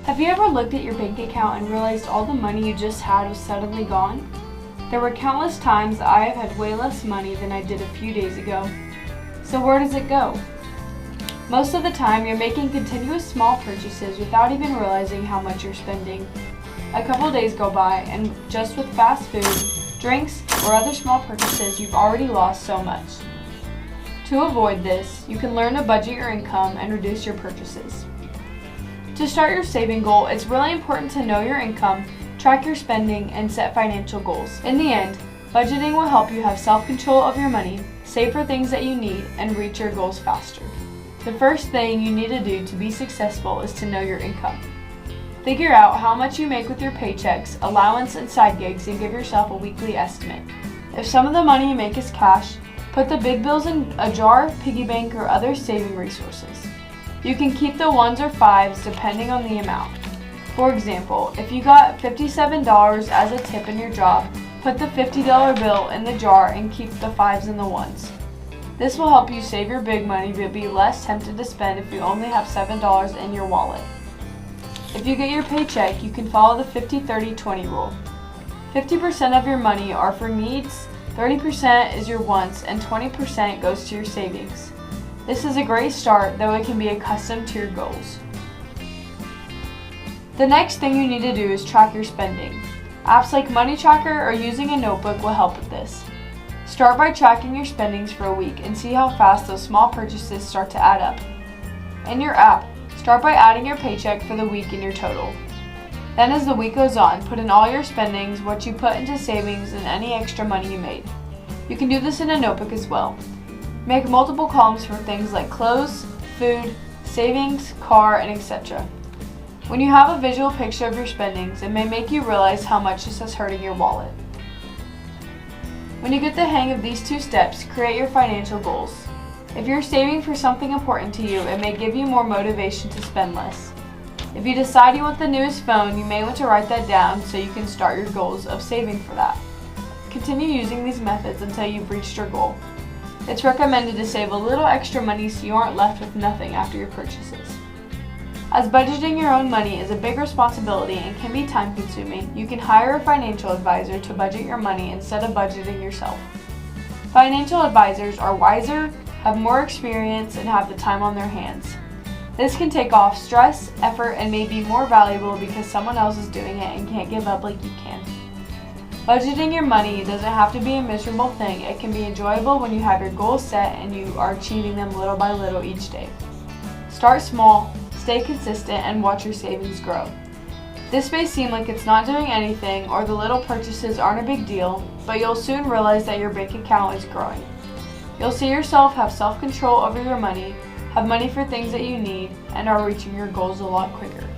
Have you ever looked at your bank account and realized all the money you just had was suddenly gone? There were countless times I have had way less money than I did a few days ago. So where does it go? Most of the time, you're making continuous small purchases without even realizing how much you're spending. A couple days go by, and just with fast food, drinks, or other small purchases, you've already lost so much. To avoid this, you can learn to budget your income and reduce your purchases. To start your saving goal, it's really important to know your income, track your spending, and set financial goals. In the end, budgeting will help you have self-control of your money, save for things that you need, and reach your goals faster. The first thing you need to do to be successful is to know your income. Figure out how much you make with your paychecks, allowance, and side gigs, and give yourself a weekly estimate. If some of the money you make is cash, put the big bills in a jar, piggy bank, or other saving resources. You can keep the 1s or 5s depending on the amount. For example, if you got $57 as a tip in your job, put the $50 bill in the jar and keep the 5s and the 1s. This will help you save your big money but be less tempted to spend if you only have $7 in your wallet. If you get your paycheck, you can follow the 50-30-20 rule. 50% of your money are for needs, 30% is your wants, and 20% goes to your savings. This is a great start, though it can be accustomed to your goals. The next thing you need to do is track your spending. Apps like Money Tracker or using a notebook will help with this. Start by tracking your spendings for a week and see how fast those small purchases start to add up. In your app, start by adding your paycheck for the week in your total. Then as the week goes on, put in all your spendings, what you put into savings, and any extra money you made. You can do this in a notebook as well. Make multiple columns for things like clothes, food, savings, car, and etc. When you have a visual picture of your spendings, it may make you realize how much this is hurting your wallet. When you get the hang of these 2 steps, create your financial goals. If you're saving for something important to you, it may give you more motivation to spend less. If you decide you want the newest phone, you may want to write that down so you can start your goals of saving for that. Continue using these methods until you've reached your goal. It's recommended to save a little extra money so you aren't left with nothing after your purchases. As budgeting your own money is a big responsibility and can be time-consuming, you can hire a financial advisor to budget your money instead of budgeting yourself. Financial advisors are wiser, have more experience, and have the time on their hands. This can take off stress, effort, and may be more valuable because someone else is doing it and can't give up like you can. Budgeting your money doesn't have to be a miserable thing. It can be enjoyable when you have your goals set and you are achieving them little by little each day. Start small, stay consistent, and watch your savings grow. This may seem like it's not doing anything or the little purchases aren't a big deal, but you'll soon realize that your bank account is growing. You'll see yourself have self-control over your money, have money for things that you need, and are reaching your goals a lot quicker.